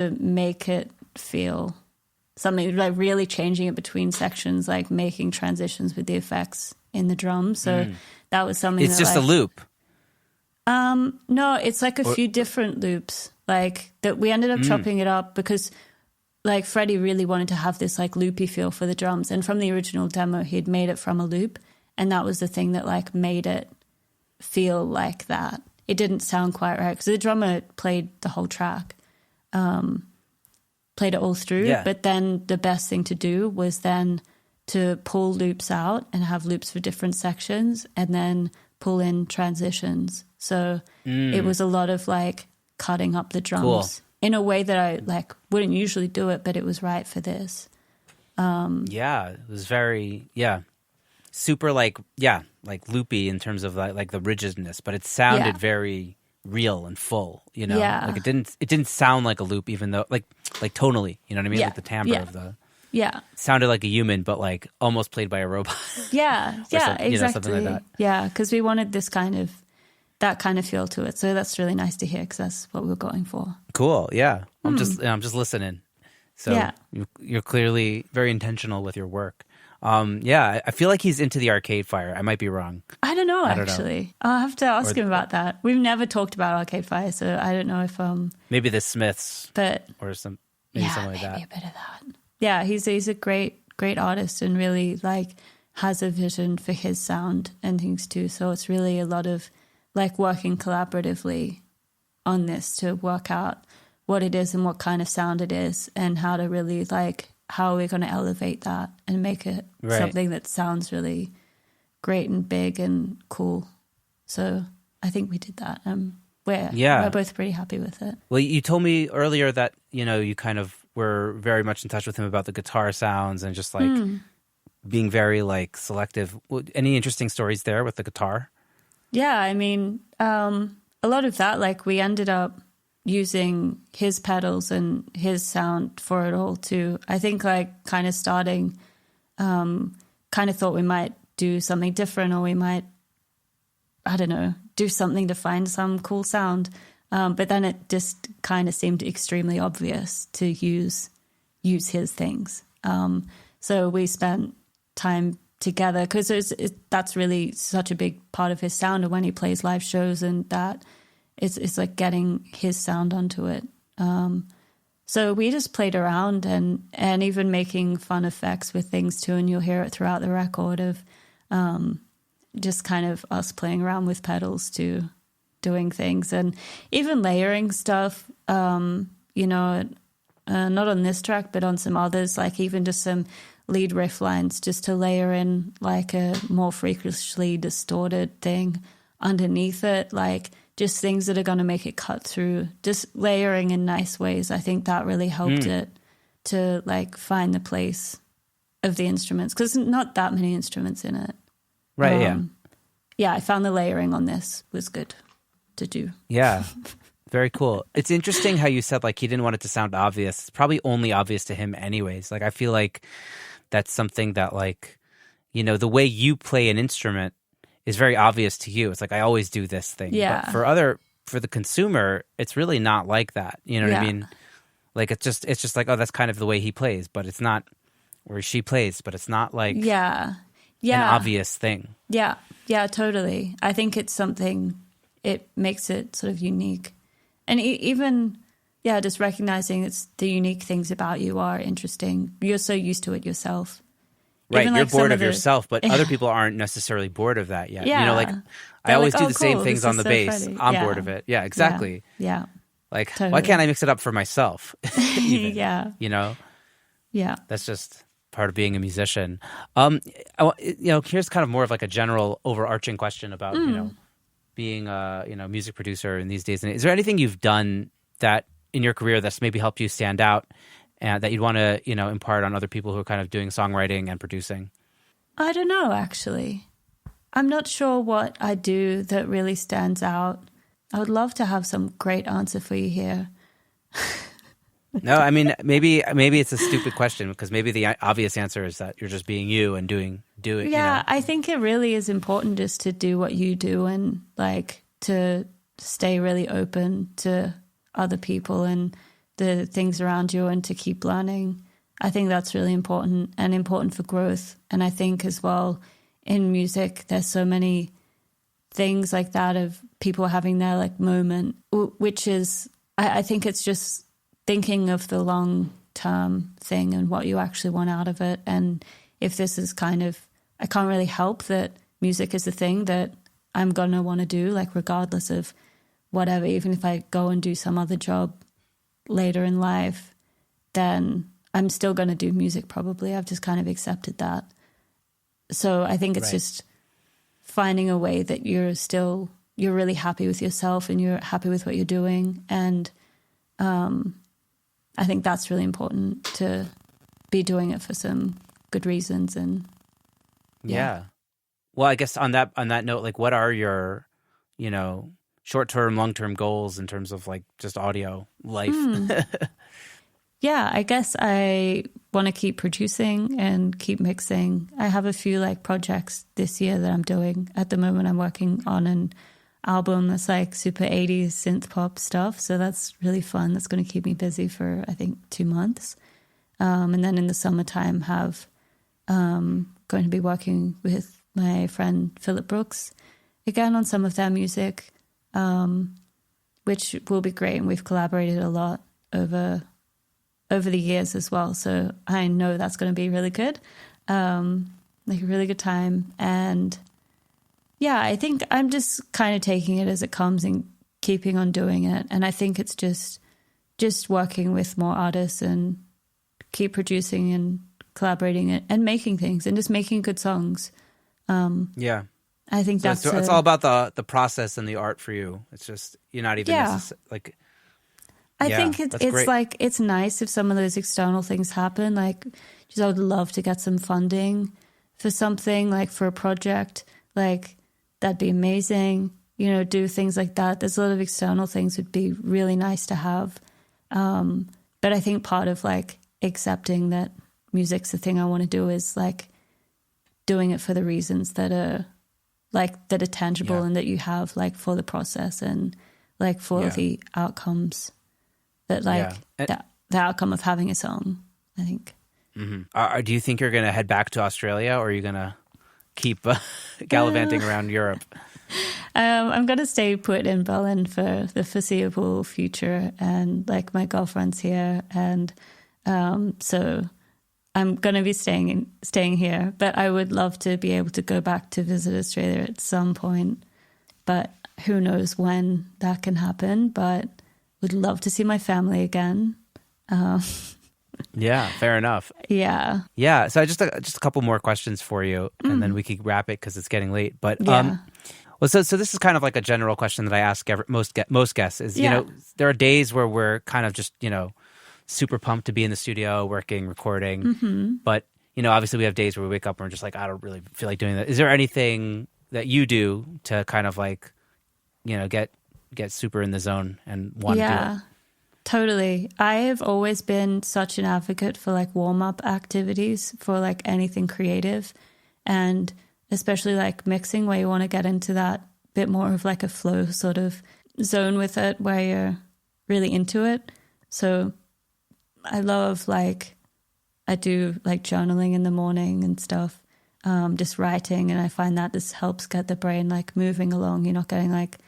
to make it feel something, like really changing it between sections, like making transitions with the effects in the drums. So that was something. It's just a loop. No, it's like a few different loops. Like that, we ended up chopping it up because like Freddie really wanted to have this like loopy feel for the drums, and from the original demo, he'd made it from a loop, and that was the thing that like made it feel like that. It didn't sound quite right because the drummer played the whole track, played it all through. Yeah. But then the best thing to do was then to pull loops out and have loops for different sections, and then pull in transitions. So it was a lot of like cutting up the drums in a way that I like wouldn't usually do it, but it was right for this. It was very, super like loopy in terms of like the rigidness, but it sounded very real and full, you know? Yeah. Like it didn't sound like a loop, even though like tonally, you know what I mean? Yeah. Like the timbre of the... Yeah. Sounded like a human, but like almost played by a robot. Yeah, exactly. Something like that. Yeah, because we wanted that kind of feel to it. So that's really nice to hear because that's what we were going for. Cool. Yeah. I'm just listening. So you're clearly very intentional with your work. I feel like he's into the Arcade Fire. I might be wrong. I don't know, actually. I'll have to ask him about that. We've never talked about Arcade Fire, so I don't know if... maybe the Smiths, but or something like that. Maybe a bit of that. Yeah, he's a great artist and really like has a vision for his sound and things too. So it's really a lot of like working collaboratively on this to work out what it is and what kind of sound it is and how to really like how we're going to elevate that and make it something that sounds really great and big and cool. So I think we did that. We're both pretty happy with it. Well, you told me earlier that, you know, you kind of were very much in touch with him about the guitar sounds and just like being very like selective. Any interesting stories there with the guitar? Yeah, I mean, a lot of that, like we ended up using his pedals and his sound for it all too. I think like kind of starting, kind of thought we might do something different or we might, I don't know, do something to find some cool sound. But then it just kind of seemed extremely obvious to use his things. So we spent time together because that's really such a big part of his sound. And when he plays live shows and that, it's like getting his sound onto it. So we just played around and even making fun effects with things too. And you'll hear it throughout the record of just kind of us playing around with pedals too. Doing things and even layering stuff, you know, not on this track, but on some others, like even just some lead riff lines just to layer in like a more freakishly distorted thing underneath it, like just things that are going to make it cut through, just layering in nice ways. I think that really helped it to like find the place of the instruments because not that many instruments in it. Right, Yeah, I found the layering on this was good to do. Yeah, very cool. It's interesting how you said like he didn't want it to sound obvious. It's probably only obvious to him anyways. Like I feel like that's something that like, you know, the way you play an instrument is very obvious to you. It's like I always do this thing. Yeah. But for the consumer, it's really not like that. You know what I mean? Like it's just like, oh, that's kind of the way he plays, but it's not, or she plays, but it's not like an obvious thing. Yeah, totally. I think it's something. It makes it sort of unique. And even, just recognizing it's the unique things about you are interesting. You're so used to it yourself. Right, even you're like bored of yourself, but other people aren't necessarily bored of that yet. Yeah. You know, like I always do the same things on the bass. Freddie. I'm bored of it. Yeah, exactly. Yeah. Like, totally. Why can't I mix it up for myself? Even, Yeah. You know? Yeah. That's just part of being a musician. Here's kind of more of like a general overarching question about, you know, being a music producer in these days. And is there anything you've done that in your career that's maybe helped you stand out and that you'd want to impart on other people who are kind of doing songwriting and producing? I don't know, actually. I'm not sure what I do that really stands out. I would love to have some great answer for you here. No, I mean maybe it's a stupid question because maybe the obvious answer is that you're just being you and doing. Yeah, you know? I think it really is important just to do what you do and like to stay really open to other people and the things around you and to keep learning. I think that's really important and important for growth. And I think as well in music, there's so many things like that of people having their like moment, which is, I think it's just thinking of the long term thing and what you actually want out of it. And if this is kind of, I can't really help that music is the thing that I'm going to want to do, like regardless of whatever, even if I go and do some other job later in life, then I'm still going to do music probably. I've just kind of accepted that. So I think it's just finding a way that you're really happy with yourself and you're happy with what you're doing. And I think that's really important, to be doing it for some good reasons. And yeah. Well, I guess on that note, like what are your, short-term, long-term goals in terms of like just audio life? Yeah, I guess I want to keep producing and keep mixing. I have a few like projects this year that I'm doing. At the moment, I'm working on an album that's like super 80s synth pop stuff. So that's really fun. That's going to keep me busy for, I think, 2 months. And then in the summertime, going to be working with my friend Philip Brooks again on some of their music, which will be great. And we've collaborated a lot over the years as well. So I know that's going to be really good, like a really good time. And yeah, I think I'm just kind of taking it as it comes and keeping on doing it. And I think it's just working with more artists and keep producing and collaborating and making things and just making good songs. Yeah. I think it's all about the process and the art for you. It's just, you're not even like... I think it's great. like, it's nice if some of those external things happen. Like, just I would love to get some funding for something, like for a project. Like, that'd be amazing. Do things like that. There's a lot of external things would be really nice to have. But I think part of like accepting that music's the thing I want to do is like doing it for the reasons that are tangible and that you have like for the process and like for the outcomes. That like the outcome of having a song, I think. Mm-hmm. Do you think you're going to head back to Australia, or are you going to keep gallivanting around Europe? I'm going to stay put in Berlin for the foreseeable future, and like my girlfriend's here, and so I'm going to be staying here. But I would love to be able to go back to visit Australia at some point, but who knows when that can happen. But would love to see my family again. Yeah, fair enough. Yeah. Yeah. So just a couple more questions for you, and then we can wrap it because it's getting late. But so this is kind of like a general question that I ask most guests is, there are days where we're kind of just, super pumped to be in the studio, working, recording. Mm-hmm. But, obviously we have days where we wake up and we're just like, I don't really feel like doing that. Is there anything that you do to kind of like, get super in the zone and want to do it? Totally. I have always been such an advocate for like warm-up activities for like anything creative, and especially like mixing, where you want to get into that bit more of like a flow sort of zone with it where you're really into it. So I love I do like journaling in the morning and stuff, just writing, and I find that this helps get the brain like moving along. You're not getting like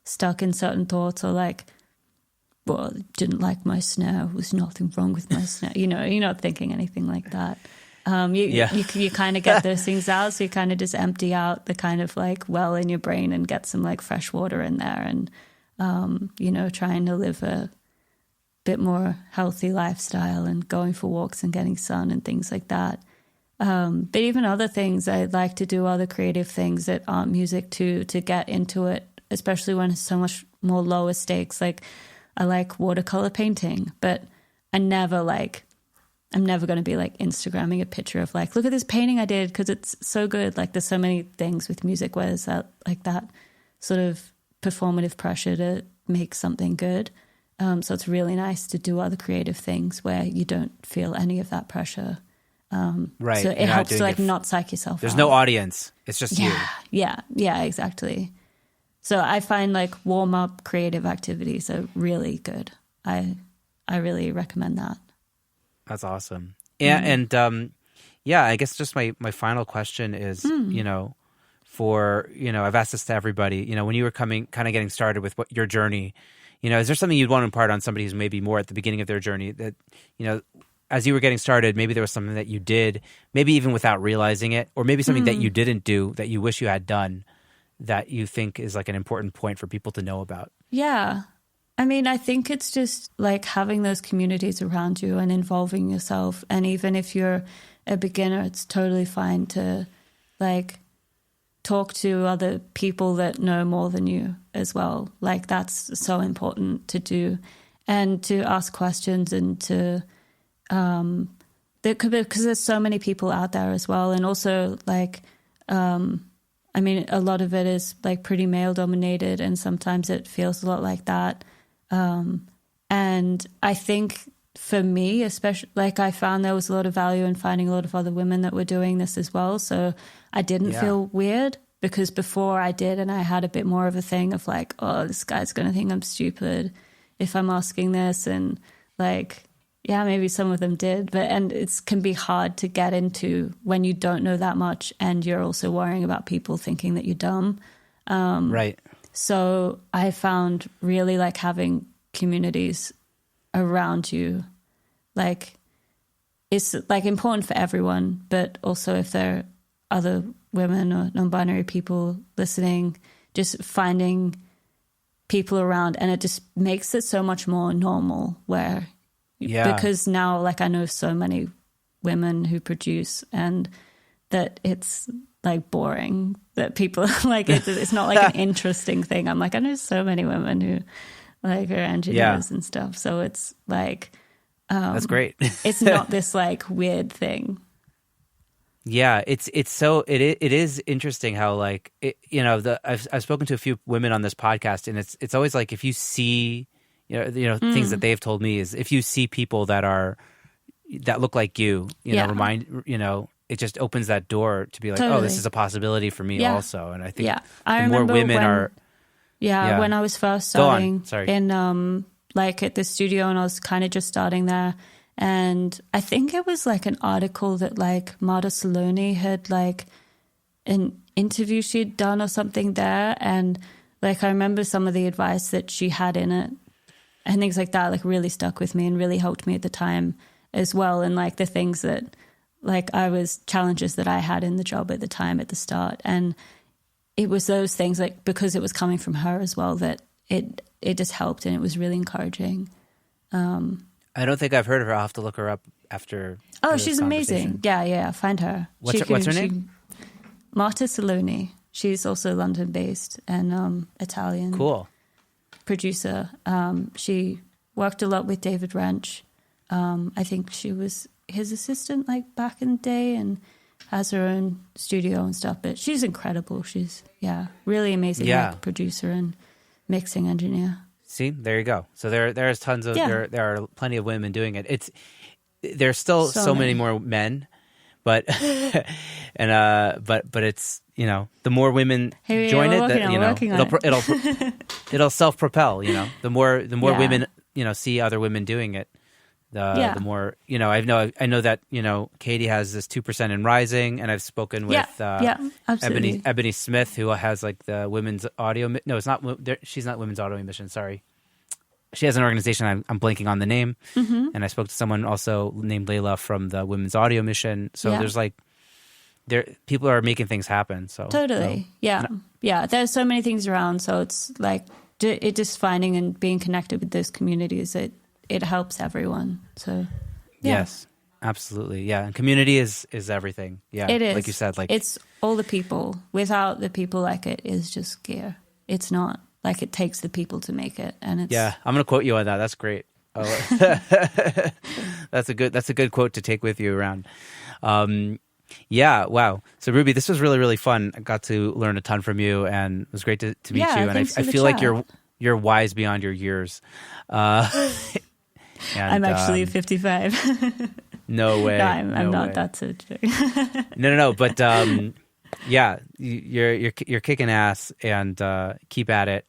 stuck in certain thoughts or like, well, didn't like my snare, was nothing wrong with my snare. You're not thinking anything like that. You kind of get those things out, so you kind of just empty out the kind of like well in your brain and get some like fresh water in there, and trying to live a bit more healthy lifestyle and going for walks and getting sun and things like that. But even other things, I like to do other creative things that aren't music to get into it, especially when it's so much more lower stakes. Like I like watercolor painting, but I'm never going to be like Instagramming a picture of like, look at this painting I did because it's so good. Like there's so many things with music where there's that sort of performative pressure to make something good. So it's really nice to do other creative things where you don't feel any of that pressure. Right. So it helps to like not psych yourself out. There's no audience. It's just you. Yeah, exactly. So I find like warm up creative activities are really good. I I really recommend that. That's awesome. And yeah, I guess just my final question is, for, I've asked this to everybody, when you were kind of getting started with your journey, is there something you'd want to impart on somebody who's maybe more at the beginning of their journey that, as you were getting started, maybe there was something that you did, maybe even without realizing it, or maybe something that you didn't do that you wish you had done that you think is like an important point for people to know about? Yeah. I mean, I think it's just like having those communities around you and involving yourself. And even if you're a beginner, it's totally fine to like talk to other people that know more than you as well. Like that's so important to do, and to ask questions and to, because there's so many people out there as well. And also like, I mean, a lot of it is like pretty male dominated, and sometimes it feels a lot like that. And I think for me, especially, like I found there was a lot of value in finding a lot of other women that were doing this as well. So I didn't feel weird, because before I did, and I had a bit more of a thing of like, oh, this guy's going to think I'm stupid if I'm asking this. And like, yeah, maybe some of them did, and it can be hard to get into when you don't know that much and you're also worrying about people thinking that you're dumb. Right. So I found really like having communities around you, like it's like important for everyone, but also if there are other women or non-binary people listening, just finding people around, and it just makes it so much more normal because now like I know so many women who produce, and that it's like boring that people like it's not like an interesting thing. I'm like, I know so many women who like are engineers and stuff, so it's like that's great. It's not this like weird thing. Yeah, it is interesting how like I've spoken to a few women on this podcast, and it's always like if you see things that they've told me is if you see people that look like you it just opens that door to be like, oh, this is a possibility for me also. And I think the more women are when I was first starting in like at the studio, and I was kind of just starting there. And I think it was like an article that like Marta Saloni had like an interview she'd done or something there. And like I remember some of the advice that she had in it and things like that like really stuck with me and really helped me at the time as well. And like the things that like challenges that I had in the job at the time at the start. And it was those things like because it was coming from her as well that it just helped, and it was really encouraging. I don't think I've heard of her. I'll have to look her up after. Oh, she's amazing. Yeah. Find her. What's her name? Marta Saloni. She's also London-based and Italian. Cool. Producer. She worked a lot with David Wrench. I think she was his assistant like back in the day, and has her own studio and stuff. But she's incredible. She's really amazing like, producer and mixing engineer. See, there you go. So there's tons of there are plenty of women doing it. There's still so many more men, but but it's the more women join it, it'll self-propel. The more women see other women doing it, the more I know that Katie has this 2% in Rising, and I've spoken with Ebony Smith, who has like the women's audio. No, it's not. She's not women's audio mission. Sorry, she has an organization. I'm blanking on the name. And I spoke to someone also named Layla from the Women's Audio Mission. So there's like people are making things happen. So totally, There's so many things around. So it's like it just finding and being connected with those communities. It helps everyone. So yes, absolutely. Yeah. And community is everything. Yeah. It is. Like you said, like it's all the people. Without the people, like it is just gear. It's not like it takes the people to make it. And it's I'm gonna quote you on that. That's great. Oh, that's a good quote to take with you around. Wow. So Ruby, this was really, really fun. I got to learn a ton from you, and it was great to meet you. And I feel like you're wise beyond your years. I'm actually 55. No way. No, I'm not. That's a joke. No. But you're kicking ass, and keep at it.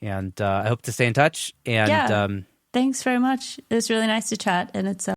And I hope to stay in touch. And thanks very much. It was really nice to chat, and it's